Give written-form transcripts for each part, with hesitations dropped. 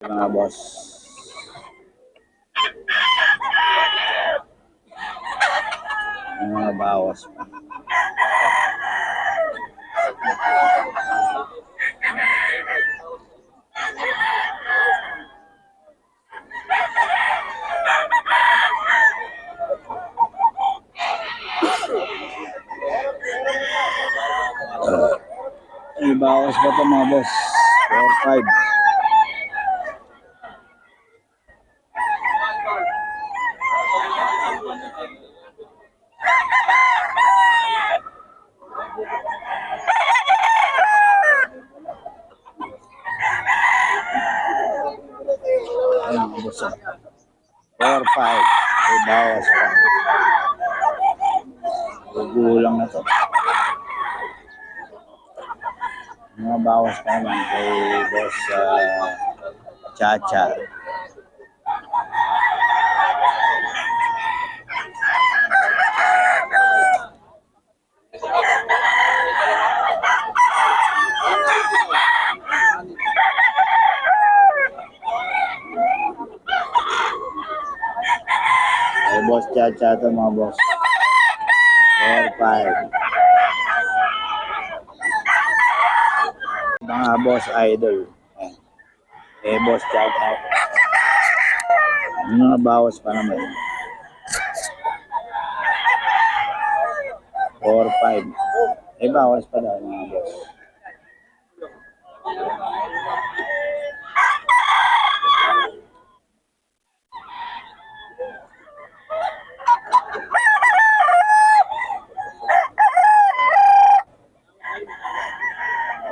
mga boss. May mga bawas pa. May bawas pa ito mga boss. 4-5. Ayun mga boss. 4-5. May bawas pa. Gugulang na to. Mga bawas pa naman kay boss Chacha. Kay boss Chacha to mga boss. 4-5. Mga boss idol. Boss Chacha. Mga bawas pa naman. 4-5. Bawas pa daw mga boss.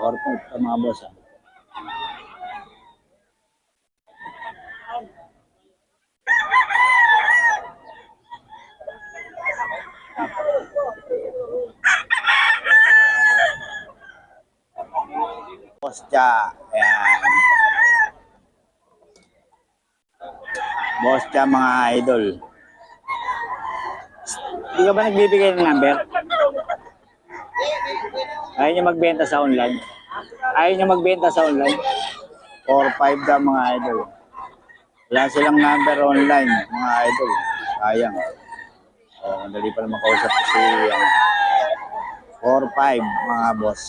Or pa mga boss. Boss Cha. Ayan. Boss Cha mga idol. Hindi ka ba nagbibigay ng number? Ayaw niyo magbenta sa online? Ayaw niyo magbenta sa online? 4-5 daw mga idol. Wala silang number online mga idol. Sayang. Madali pa naman kausap ko si 4-5 mga boss.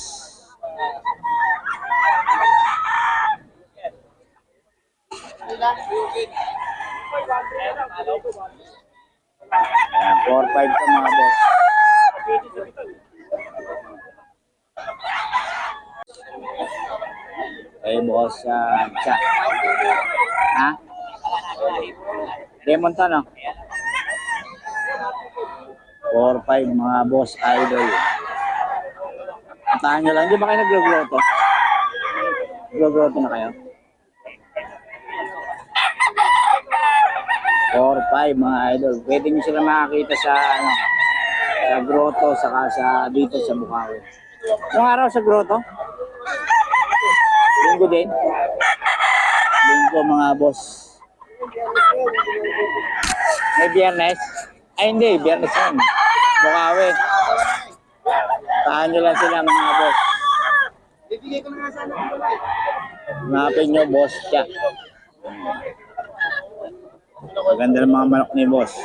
Ayan, 4-5 to mga boss. Boss Cha. Ha? Lemon to no? 4-5 mga boss idol. Tahan nyo lang. Hindi ba kayo nag-groto? Nag-groto na kayo? 4-5 mga idol. Pwede nyo sila makakita sa sa grotto saka sa dito sa Bukawi. Anong araw sa grotto? Linggo din. Linggo mga boss. May Biyernes? Ay hindi, Biyernes yun. Bukawi. Tahan nyo lang sila mga boss. Hanapin nyo boss Cha. Maganda ng mga manok ni boss.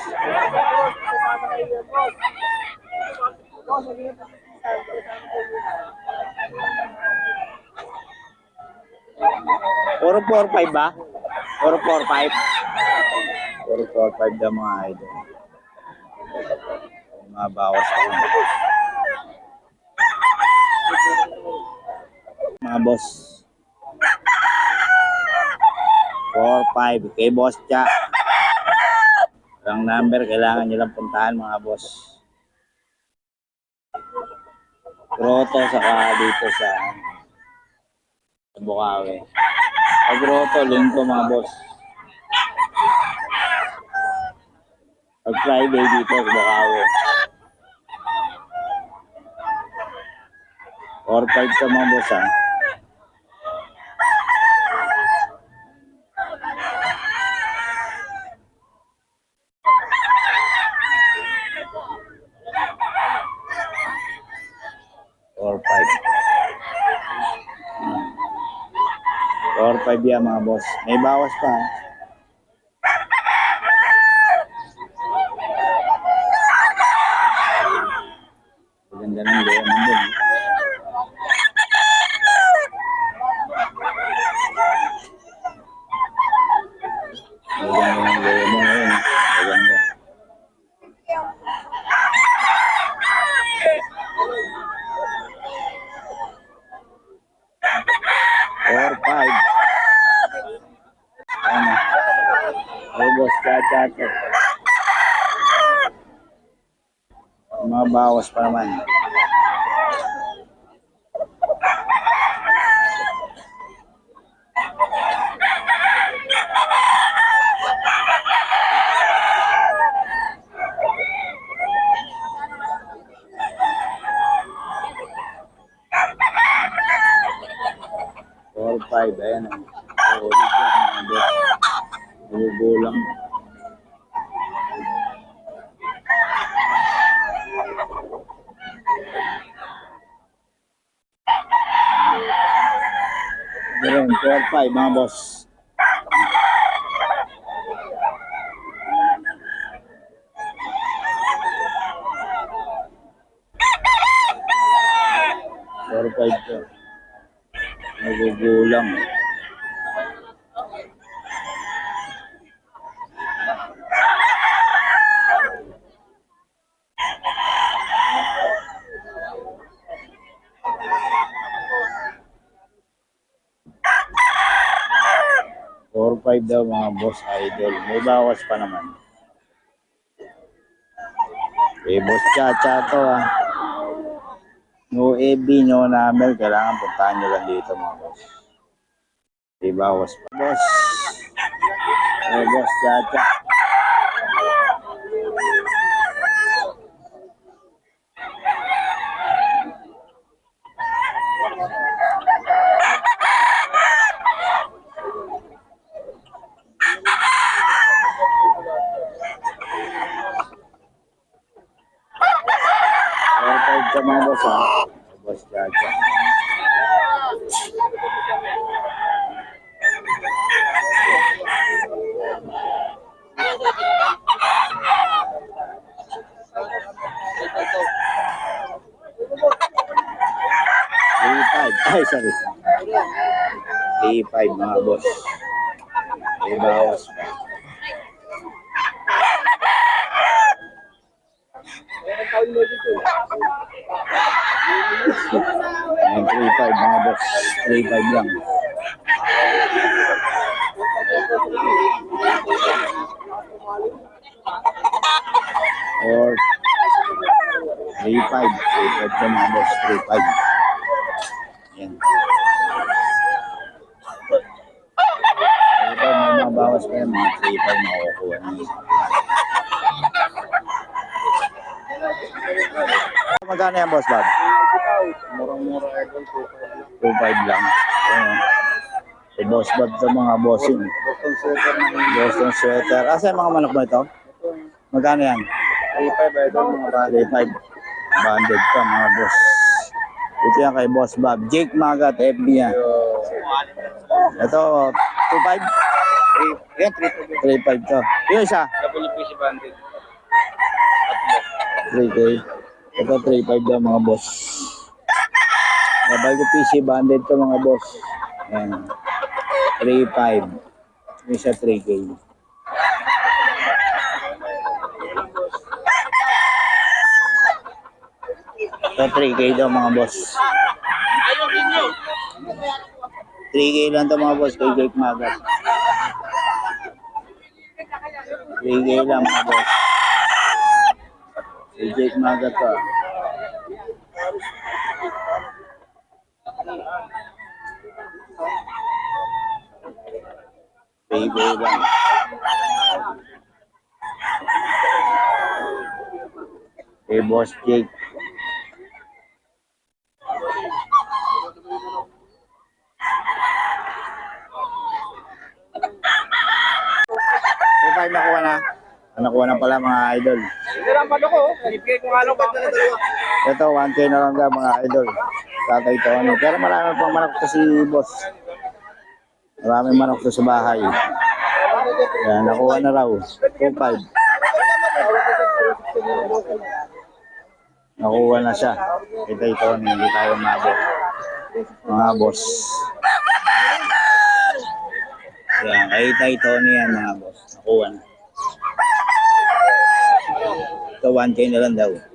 Puro 4-5 ba? Puro 4-5? Puro 4-5 daw mga idol. Mga bawas ko. Mga boss. 4-5 kay boss Cha. Ang number, kailangan nyo lang puntahan mga boss. Grotto saka dito sa Bukawi. Sa grotto, linggo mga boss. Pag Friday dito sa Bukawi. 4-5 sa mga boss ha. 4-5 yan mga boss. May bawas pa. Maganda ng lemon din. Maganda ng lemon ngayon. Maganda. Or 5. Ano? Ay, boss, chachato. Mga bawas pa naman. Or 5, ayan. Solid yan, mga boss. Gugulang. Meron, 4-5 mga boss. Or 5 to. Nagugulang. Or 5 daw mga boss idol. May bawas pa naman. Eh, boss Chacha to ah. No AB, no number. Kailangan puntahan nyo lang dito mga boss. May bawas pa. Boss. Eh, boss Chacha. Or 5 ka mga boss ah. Boss Chacha. Ay, sorry. 3-5 mga boss. May bawas pa. Ayan, 3-5 mga boss. 3-5 lang. Or 3-5. 3-5 ka mga boss. 3-5. Ayan. Ito, may mga bawas pa yan. Mga 3-5 makukuha niyo. Magkano yan, boss Bob? Murang-mura idol, 2.5 lang. Ayan. Si boss Bob ito mga bossing. Boston sweater na Boston sweater. Asa yung mga manok mo ito? Magkano yan? 3.5 idol, mga bali. 3.5. Banded pa mga boss. Ito yan kay boss Bob. Jake Magat, FB yan. Ito, 2.5? Yan, 3.5 to. Yung isa? WPC banded. 3K. Ito 3.5 daw mga boss. Mobile ko PC banded to mga boss. Ayan. 3.5. Yung isa 3K. Ito 3K daw mga boss. 3K lang to mga boss kay Jake Magat. 3K lang mga boss. Si Jake Magat to. Baby lang. Kay Boss Jake. May 5 nakuha na. Nakuha na pala mga idol. Hindi lang pa ako, ibigay ko nga lang pa na dalawa. Ito, 1K na lang daw mga idol. Tatay Tony. Pero marami pang manok to si boss. Maraming manok to sa bahay. Yan, nakuha na raw. 2.5. Nakuha na siya. Ito, hindi tayo mabot. Mga boss. Yan, kay Tony yan mga boss. Nakuha na. Ito, 1K na lang daw.